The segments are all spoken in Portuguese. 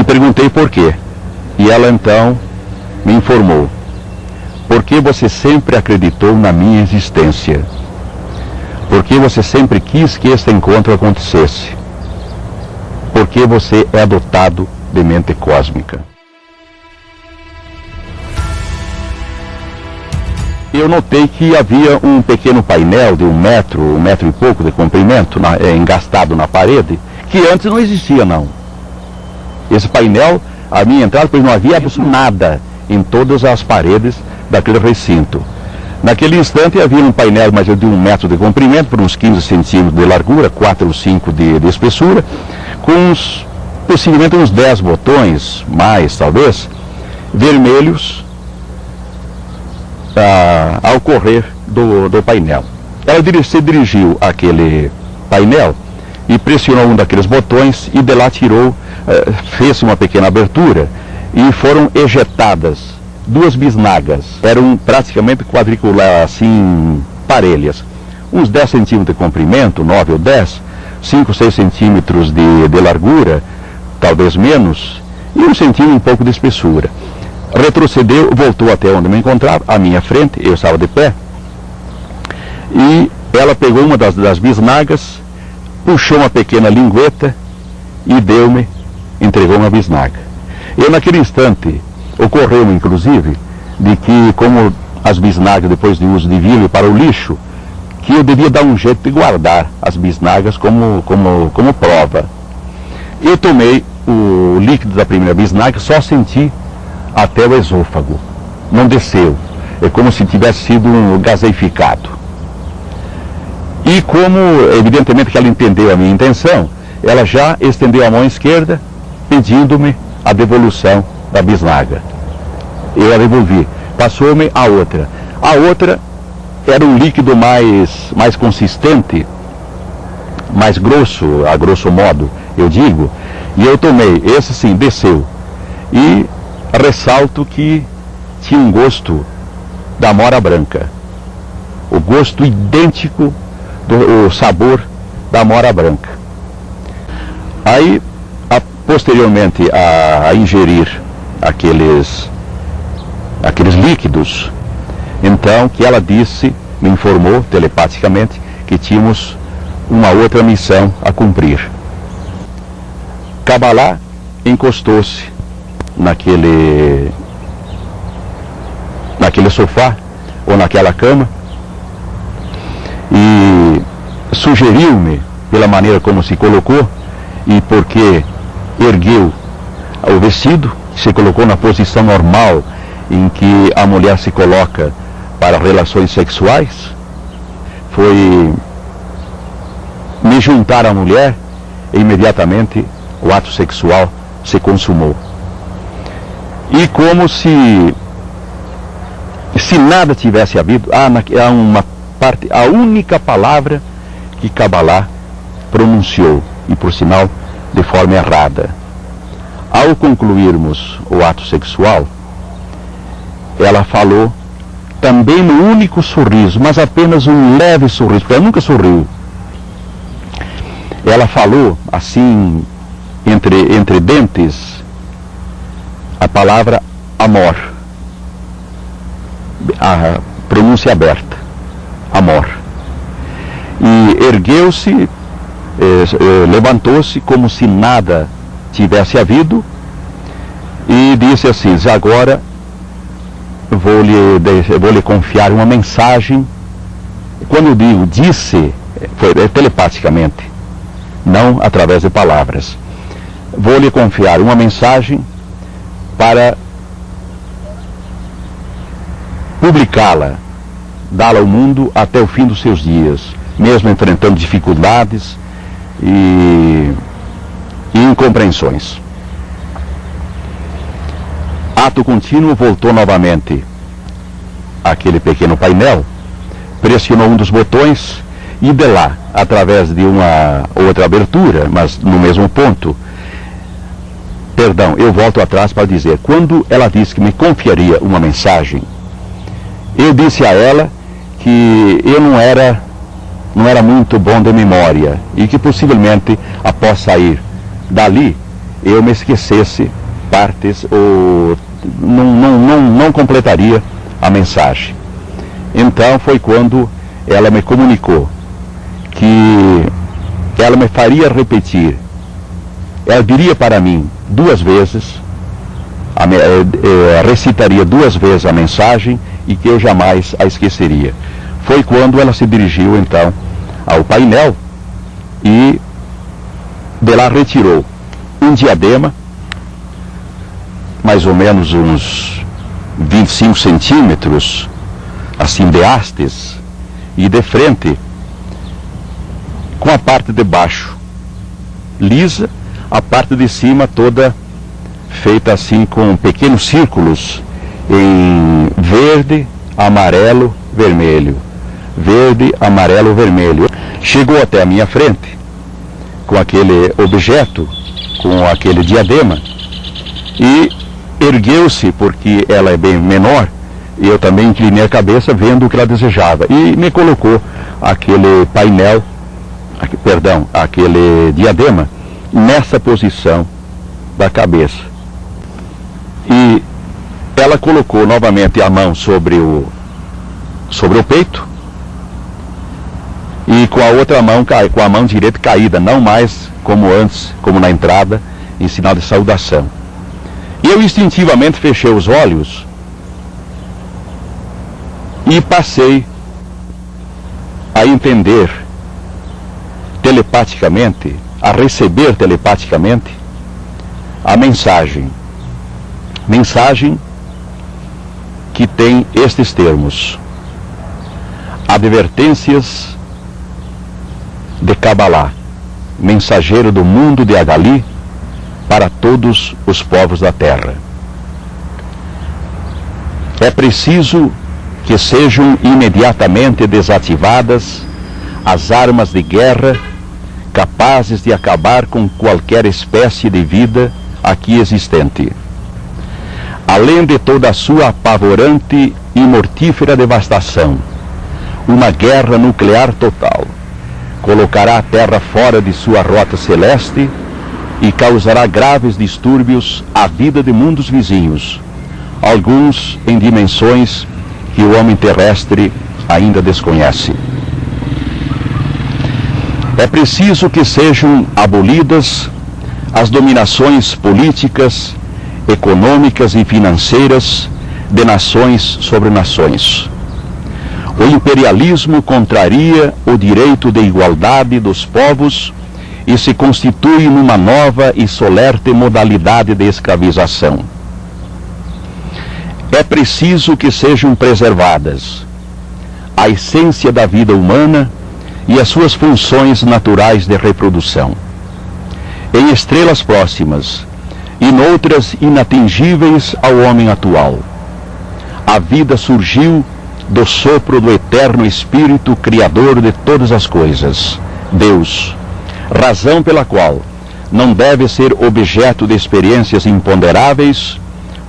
perguntei por quê. E ela então me informou: porque você sempre acreditou na minha existência. Porque você sempre quis que este encontro acontecesse. Porque você é dotado de mente cósmica. Eu notei que havia um pequeno painel de 1 metro e pouco de comprimento, engastado na parede, que antes não existia, não. Esse painel, a minha entrada, pois não havia nada em todas as paredes daquele recinto. Naquele instante havia um painel mais de 1 metro de comprimento, por uns 15 centímetros de largura, 4 ou 5 de espessura, com possivelmente uns 10 botões, mais talvez, vermelhos, ao correr do painel. Ela se dirigiu àquele painel e pressionou um daqueles botões e de lá tirou, fez uma pequena abertura e foram ejetadas 2 bisnagas. Eram praticamente quadricular, assim, parelhas. Uns 10 centímetros de comprimento, 9 ou 10, 5 ou 6 centímetros de largura, talvez menos, e 1 centímetro e pouco de espessura. Retrocedeu, voltou até onde me encontrava, à minha frente, eu estava de pé, e ela pegou uma das bisnagas, puxou uma pequena lingueta e entregou uma bisnaga. Eu, naquele instante, ocorreu-me, inclusive, de que, como as bisnagas, depois de uso, deviam ir para o lixo, que eu devia dar um jeito de guardar as bisnagas como prova. Eu tomei o líquido da primeira bisnaga, só senti até o esôfago. Não desceu. É como se tivesse sido gaseificado. E como, evidentemente, que ela entendeu a minha intenção, ela já estendeu a mão esquerda, pedindo-me a devolução da bisnaga. Eu a devolvi. Passou-me a outra. A outra era um líquido mais consistente, mais grosso, a grosso modo, eu digo, e eu tomei. Esse sim, desceu. E ressalto que tinha um gosto da amora branca. O gosto idêntico do sabor da amora branca. Aí, posteriormente a ingerir aqueles líquidos, então que ela me informou telepaticamente que tínhamos uma outra missão a cumprir. Kabbalah encostou-se naquele sofá ou naquela cama e sugeriu-me, pela maneira como se colocou e porque ergueu o vestido, se colocou na posição normal em que a mulher se coloca para relações sexuais, foi me juntar à mulher e imediatamente o ato sexual se consumou. E como se nada tivesse havido, há uma parte, a única palavra que Kabbalah pronunciou, e por sinal de forma errada. Ao concluirmos o ato sexual, ela falou, também no único sorriso, mas apenas um leve sorriso, porque ela nunca sorriu. Ela falou, assim, entre dentes, a palavra amor. A pronúncia aberta. Amor. E ergueu-se, levantou-se como se nada tivesse havido e disse assim, agora vou lhe confiar uma mensagem. Quando eu digo disse, foi telepaticamente, não através de palavras. Vou lhe confiar uma mensagem para publicá-la, dá-la ao mundo até o fim dos seus dias, mesmo enfrentando dificuldades e incompreensões. Ato contínuo, voltou novamente àquele pequeno painel, pressionou um dos botões e de lá, através de uma outra abertura, mas no mesmo ponto, eu volto atrás para dizer, quando ela disse que me confiaria uma mensagem, eu disse a ela que eu não era muito bom de memória e que possivelmente, após sair dali, eu me esquecesse partes ou não completaria a mensagem. Então foi quando ela me comunicou que ela me faria repetir. Ela diria para mim 2 vezes, recitaria 2 vezes a mensagem e que eu jamais a esqueceria. Foi quando ela se dirigiu então ao painel e de lá retirou um diadema, mais ou menos uns 25 centímetros, assim de hastes, e de frente, com a parte de baixo lisa, a parte de cima toda feita assim com pequenos círculos em verde, amarelo, vermelho. Verde, amarelo, vermelho. Chegou até a minha frente com aquele objeto, com aquele diadema, e ergueu-se, porque ela é bem menor, e eu também inclinei a cabeça vendo o que ela desejava, e me colocou aquele painel, aquele diadema nessa posição da cabeça. E ela colocou novamente a mão sobre o peito, e com a outra mão, com a mão direita caída, não mais como antes, como na entrada, em sinal de saudação. E eu instintivamente fechei os olhos e passei a entender telepaticamente, a receber telepaticamente a mensagem. Mensagem que tem estes termos: advertências de Kabbalah, mensageiro do mundo de Agali para todos os povos da terra. É preciso que sejam imediatamente desativadas as armas de guerra capazes de acabar com qualquer espécie de vida aqui existente. Além de toda a sua apavorante e mortífera devastação, uma guerra nuclear total colocará a Terra fora de sua rota celeste e causará graves distúrbios à vida de mundos vizinhos, alguns em dimensões que o homem terrestre ainda desconhece. É preciso que sejam abolidas as dominações políticas, econômicas e financeiras de nações sobre nações. O imperialismo contraria o direito de igualdade dos povos e se constitui numa nova e solerte modalidade de escravização. É preciso que sejam preservadas a essência da vida humana e as suas funções naturais de reprodução. Em estrelas próximas e noutras inatingíveis ao homem atual, a vida surgiu do sopro do eterno Espírito Criador de todas as coisas, Deus, razão pela qual não deve ser objeto de experiências imponderáveis,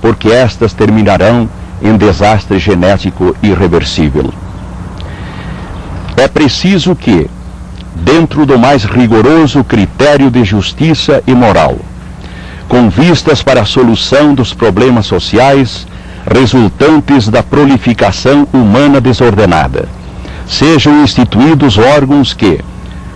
porque estas terminarão em desastre genético irreversível. É preciso que, dentro do mais rigoroso critério de justiça e moral, com vistas para a solução dos problemas sociais resultantes da prolificação humana desordenada, sejam instituídos órgãos que,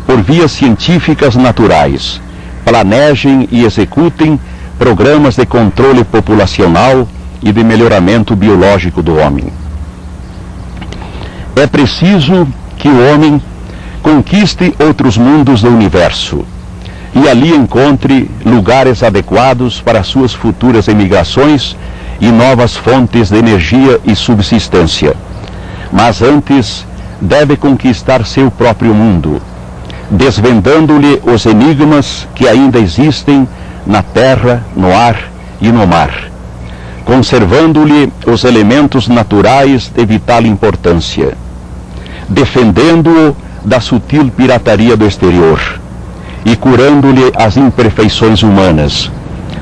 por vias científicas naturais, planejem e executem programas de controle populacional e de melhoramento biológico do homem. É preciso que o homem conquiste outros mundos do universo e ali encontre lugares adequados para suas futuras emigrações e novas fontes de energia e subsistência. Mas antes deve conquistar seu próprio mundo, desvendando-lhe os enigmas que ainda existem na terra, no ar e no mar, conservando-lhe os elementos naturais de vital importância, defendendo-o da sutil pirataria do exterior e curando-lhe as imperfeições humanas,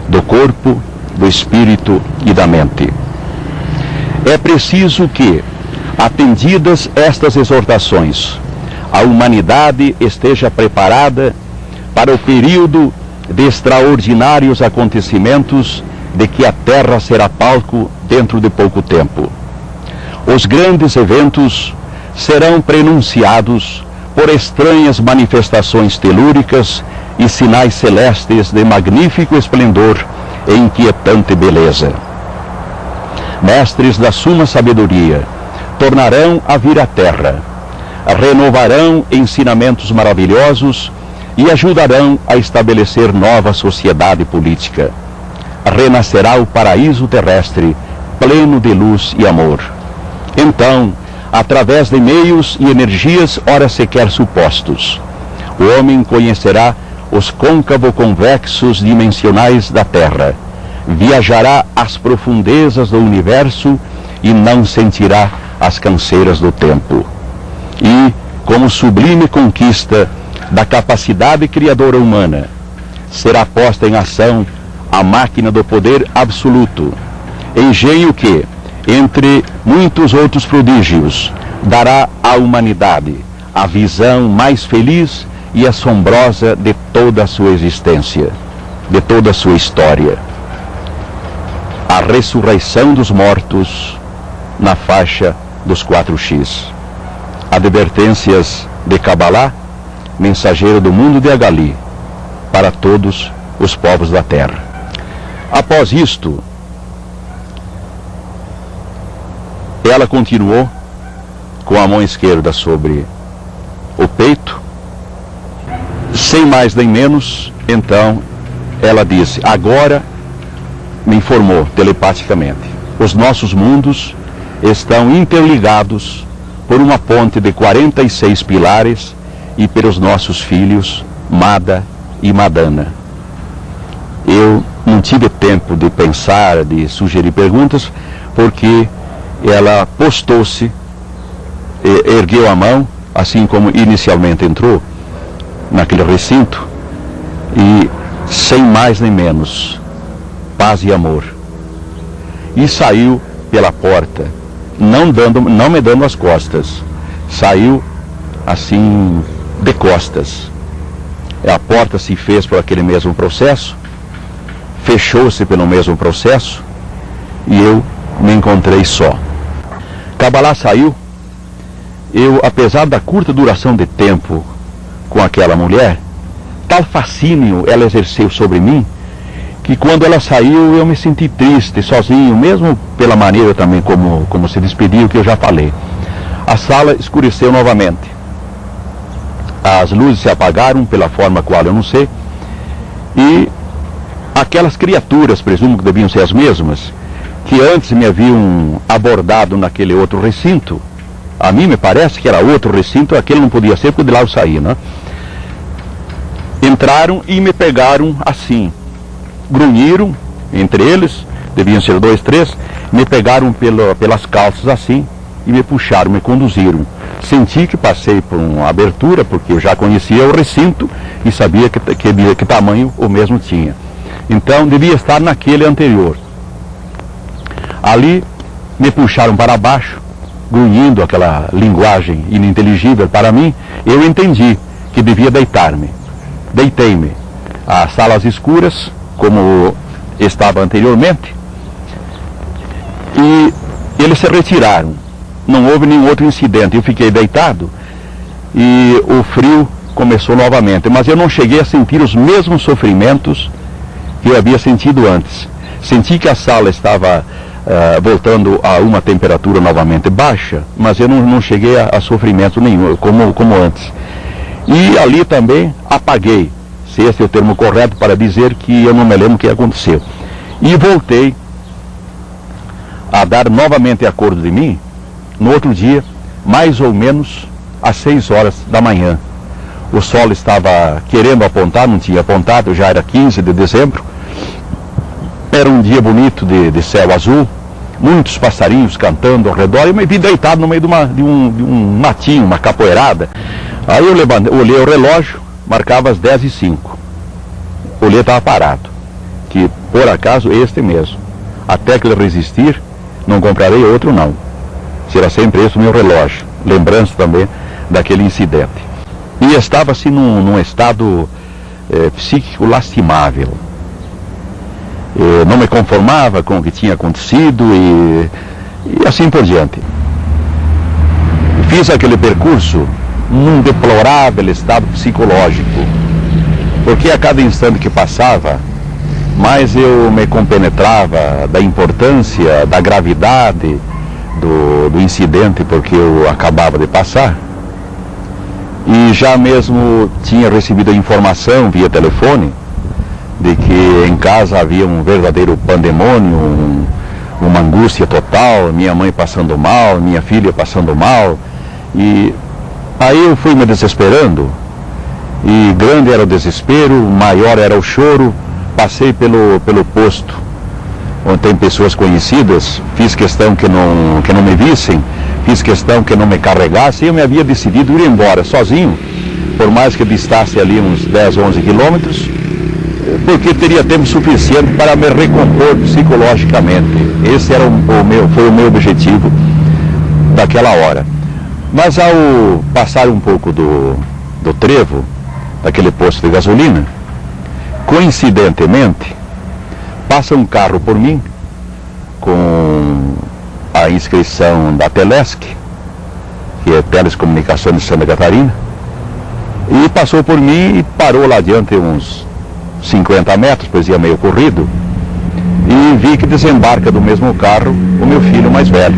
do corpo, do espírito e da mente. É preciso que, atendidas estas exortações, a humanidade esteja preparada para o período de extraordinários acontecimentos de que a Terra será palco dentro de pouco tempo. Os grandes eventos serão prenunciados por estranhas manifestações telúricas e sinais celestes de magnífico esplendor e inquietante beleza. Mestres da suma sabedoria tornarão a vir à Terra, renovarão ensinamentos maravilhosos e ajudarão a estabelecer nova sociedade política. Renascerá o paraíso terrestre, pleno de luz e amor. Então, através de meios e energias ora sequer supostos, o homem conhecerá os côncavo-convexos dimensionais da Terra, viajará às profundezas do universo e não sentirá as canseiras do tempo. E, como sublime conquista da capacidade criadora humana, será posta em ação a máquina do poder absoluto, engenho que, entre muitos outros prodígios, dará à humanidade a visão mais feliz e assombrosa de toda a sua existência, de toda a sua história. A ressurreição dos mortos na faixa dos 4X. Advertências de Kabbalah, mensageiro do mundo de Agali, para todos os povos da terra. Após isto, ela continuou com a mão esquerda sobre o peito, sem mais nem menos. Então ela disse, agora me informou telepaticamente, os nossos mundos estão interligados por uma ponte de 46 pilares e pelos nossos filhos Mada e Madana. Eu não tive tempo de pensar, de sugerir perguntas, porque ela postou-se, ergueu a mão, assim como inicialmente entrou naquele recinto, e sem mais nem menos, paz e amor. E saiu pela porta, não me dando as costas, saiu assim de costas. A porta se fez por aquele mesmo processo, fechou-se pelo mesmo processo, e eu me encontrei só. Kabbalah saiu. Eu, apesar da curta duração de tempo com aquela mulher, tal fascínio ela exerceu sobre mim, que quando ela saiu eu me senti triste, sozinho, mesmo pela maneira também como se despediu, que eu já falei. A sala escureceu novamente. As luzes se apagaram pela forma qual eu não sei, e aquelas criaturas, presumo que deviam ser as mesmas, que antes me haviam abordado naquele outro recinto, a mim me parece que era outro recinto, aquele não podia ser, porque de lá eu saí, né? Entraram e me pegaram assim, grunhiram, entre eles, deviam ser 2, 3, me pegaram pelas calças assim, e me puxaram, me conduziram. Senti que passei por uma abertura, porque eu já conhecia o recinto e sabia que tamanho o mesmo tinha. Então devia estar naquele anterior. Ali me puxaram para baixo, grunhindo aquela linguagem ininteligível para mim. Eu entendi que devia deitar-me. Deitei-me. As salas escuras, como estava anteriormente, e eles se retiraram. Não houve nenhum outro incidente. Eu fiquei deitado e o frio começou novamente, mas eu não cheguei a sentir os mesmos sofrimentos que eu havia sentido antes. Senti que a sala estava voltando a uma temperatura novamente baixa, mas eu não cheguei a sofrimento nenhum, como antes. E ali também apaguei, se esse é o termo correto para dizer que eu não me lembro o que aconteceu. E voltei a dar novamente acordo de mim no outro dia, mais ou menos às 6 horas da manhã. O sol estava querendo apontar, não tinha apontado, já era 15 de dezembro. Era um dia bonito de céu azul, muitos passarinhos cantando ao redor, e eu me vi deitado no meio de um matinho, uma capoeirada. Aí eu olhei o relógio, marcava as 10h05. Olhei, estava parado, que por acaso este mesmo. Até que ele resistir, não comprarei outro não. Será sempre esse o meu relógio, lembrança também daquele incidente. E estava assim num estado psíquico lastimável. Não me conformava com o que tinha acontecido e assim por diante. Fiz aquele percurso num deplorável estado psicológico, porque a cada instante que passava, mais eu me compenetrava da importância, da gravidade do incidente porque eu acabava de passar. E já mesmo tinha recebido a informação via telefone de que em casa havia um verdadeiro pandemônio, uma angústia total, minha mãe passando mal, minha filha passando mal. E aí eu fui me desesperando, e grande era o desespero, maior era o choro. Passei pelo posto onde tem pessoas conhecidas, fiz questão que não me vissem, fiz questão que não me carregassem, e eu me havia decidido ir embora sozinho, por mais que distasse ali uns 10, 11 quilômetros, porque teria tempo suficiente para me recompor psicologicamente. Esse era foi o meu objetivo daquela hora. Mas ao passar um pouco do trevo, daquele posto de gasolina, coincidentemente, passa um carro por mim, com a inscrição da Telesc, que é Telecomunicações de Santa Catarina, e passou por mim e parou lá adiante uns 50 metros, pois ia meio corrido, e vi que desembarca do mesmo carro o meu filho mais velho.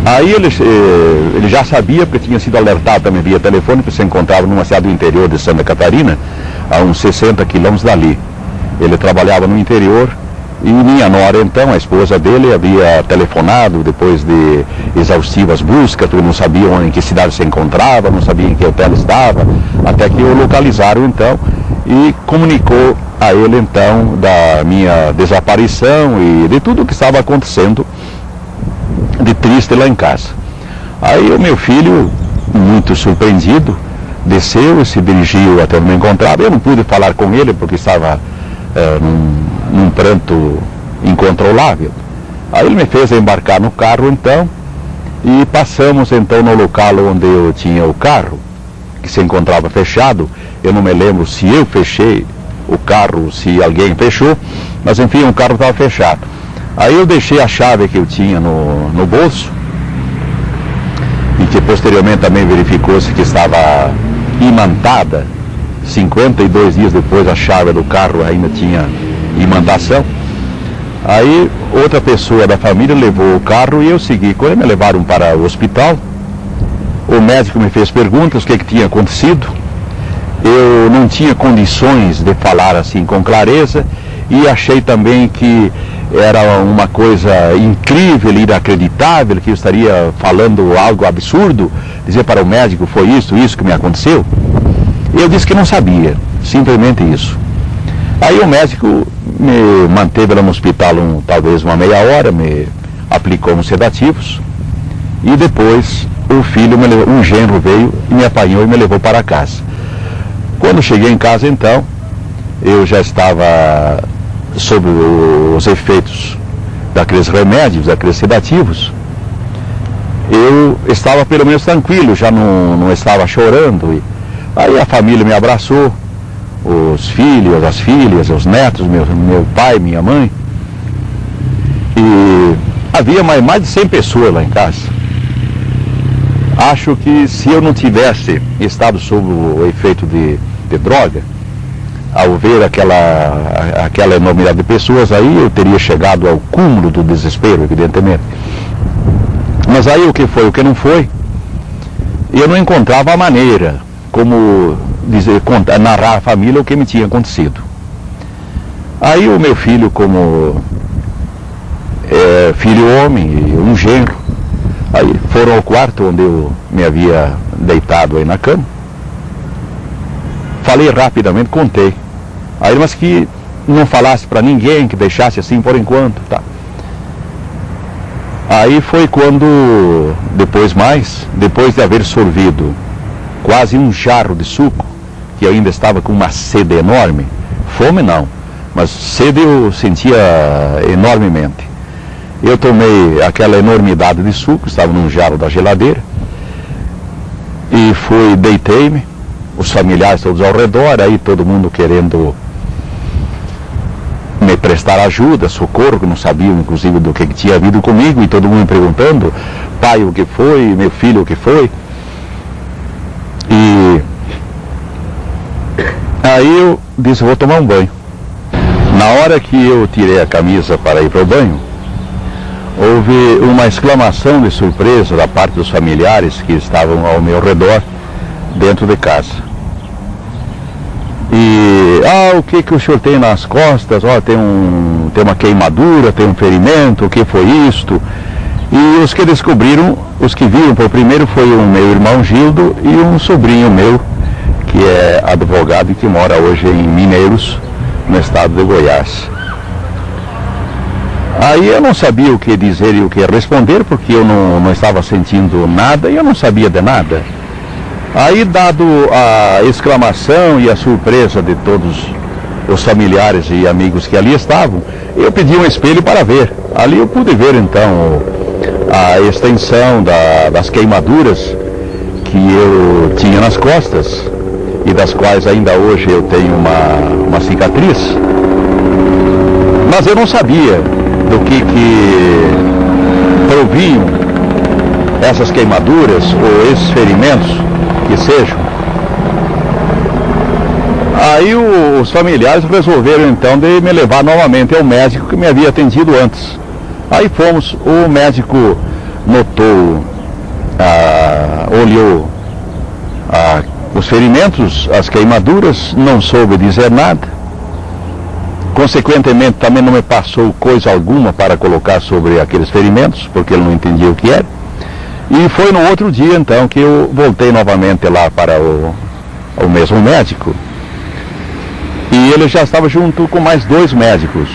Aí ele já sabia, porque tinha sido alertado também via telefone, que se encontrava numa cidade do interior de Santa Catarina, a uns 60 quilômetros dali. Ele trabalhava no interior, e minha nora, então, a esposa dele, havia telefonado depois de exaustivas buscas, porque não sabiam em que cidade se encontrava, não sabiam em que hotel estava, até que o localizaram, então, e comunicou a ele, então, da minha desaparição e de tudo o que estava acontecendo de triste lá em casa. Aí o meu filho, muito surpreendido, desceu e se dirigiu até onde me encontrava. Eu não pude falar com ele porque estava num pranto incontrolável. Aí ele me fez embarcar no carro, então, e passamos então no local onde eu tinha o carro, que se encontrava fechado. Eu não me lembro se eu fechei o carro, se alguém fechou, mas enfim, o carro estava fechado. Aí eu deixei a chave que eu tinha no bolso, e que posteriormente também verificou-se que estava imantada. 52 dias depois a chave do carro ainda tinha imantação. Aí outra pessoa da família levou o carro e eu segui. Quando me levaram para o hospital, o médico me fez perguntas, o que tinha acontecido. Eu não tinha condições de falar assim com clareza, e achei também que era uma coisa incrível e inacreditável, que eu estaria falando algo absurdo, dizer para o médico, foi isso que me aconteceu. Eu disse que não sabia, simplesmente isso. Aí o médico me manteve lá no hospital talvez uma meia hora, me aplicou uns sedativos, e depois o filho, um genro, veio e me apanhou e me levou para casa. Quando cheguei em casa, então, eu já estava sob os efeitos daqueles remédios, daqueles sedativos. Eu estava pelo menos tranquilo, já não estava chorando. Aí a família me abraçou, os filhos, as filhas, os netos, meu pai, minha mãe. E havia mais de 100 pessoas lá em casa. Acho que se eu não tivesse estado sob o efeito de droga, ao ver aquela enormidade de pessoas, aí eu teria chegado ao cúmulo do desespero, evidentemente. Mas aí o que foi, o que não foi, eu não encontrava a maneira como narrar à família o que me tinha acontecido. Aí o meu filho, como filho homem, um genro, aí foram ao quarto onde eu me havia deitado aí na cama. Falei rapidamente, contei. Aí, mas que não falasse para ninguém, que deixasse assim por enquanto, tá? Aí foi quando, depois de haver sorvido quase um jarro de suco, que eu ainda estava com uma sede enorme, fome não, mas sede eu sentia enormemente. Eu tomei aquela enormidade de suco, estava num jarro da geladeira, e deitei-me, os familiares todos ao redor, aí todo mundo querendo me prestar ajuda, socorro, que não sabiam inclusive do que tinha havido comigo, e todo mundo me perguntando, pai, o que foi, meu filho, o que foi. E aí eu disse, vou tomar um banho. Na hora que eu tirei a camisa para ir para o banho, houve uma exclamação de surpresa da parte dos familiares que estavam ao meu redor, dentro de casa. E, o que o senhor tem nas costas? Tem uma queimadura, tem um ferimento, o que foi isto? E os que descobriram, os que viram por primeiro, foi o meu irmão Gildo e um sobrinho meu, que é advogado e que mora hoje em Mineiros, no estado de Goiás. Aí eu não sabia o que dizer e o que responder, porque eu não estava sentindo nada e eu não sabia de nada. Aí, dado a exclamação e a surpresa de todos os familiares e amigos que ali estavam, eu pedi um espelho para ver. Ali eu pude ver então a extensão das queimaduras que eu tinha nas costas e das quais ainda hoje eu tenho uma cicatriz. Mas eu não sabia do que provinham essas queimaduras ou esses ferimentos que sejam. Aí os familiares resolveram então de me levar novamente ao médico que me havia atendido antes. Aí fomos, o médico notou, olhou os ferimentos, as queimaduras, não soube dizer nada. Consequentemente também não me passou coisa alguma para colocar sobre aqueles ferimentos, porque ele não entendia o que era. E foi no outro dia então que eu voltei novamente lá para o mesmo médico. E ele já estava junto com mais 2 médicos,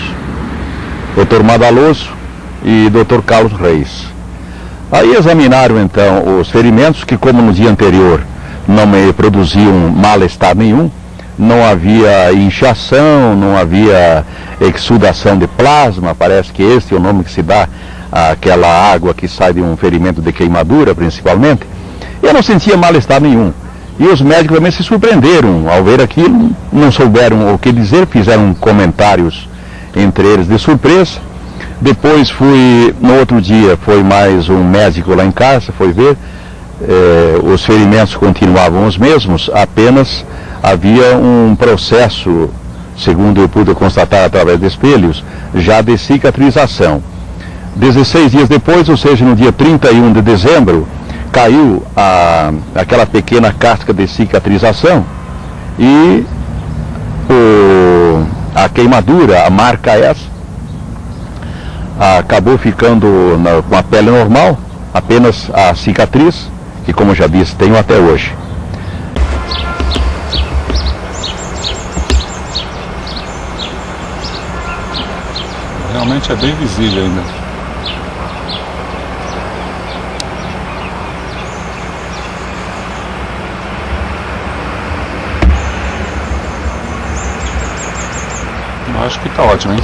Dr. Madaloso e Dr. Carlos Reis. Aí examinaram então os ferimentos, que como no dia anterior não me produziam mal-estar nenhum, não havia inchação, não havia exsudação de plasma, parece que esse é o nome que se dá àquela água que sai de um ferimento de queimadura, principalmente. Eu não sentia mal-estar nenhum. E os médicos também se surpreenderam ao ver aquilo, não souberam o que dizer, fizeram comentários entre eles de surpresa. Depois no outro dia, foi mais um médico lá em casa, foi ver, os ferimentos continuavam os mesmos, apenas havia um processo, segundo eu pude constatar através de espelhos, já de cicatrização. 16 dias depois, ou seja, no dia 31 de dezembro, caiu aquela pequena casca de cicatrização e a queimadura, a marca essa, acabou ficando com a pele normal, apenas a cicatriz, que como já disse, tenho até hoje. Realmente é bem visível ainda. Eu acho que tá ótimo, hein?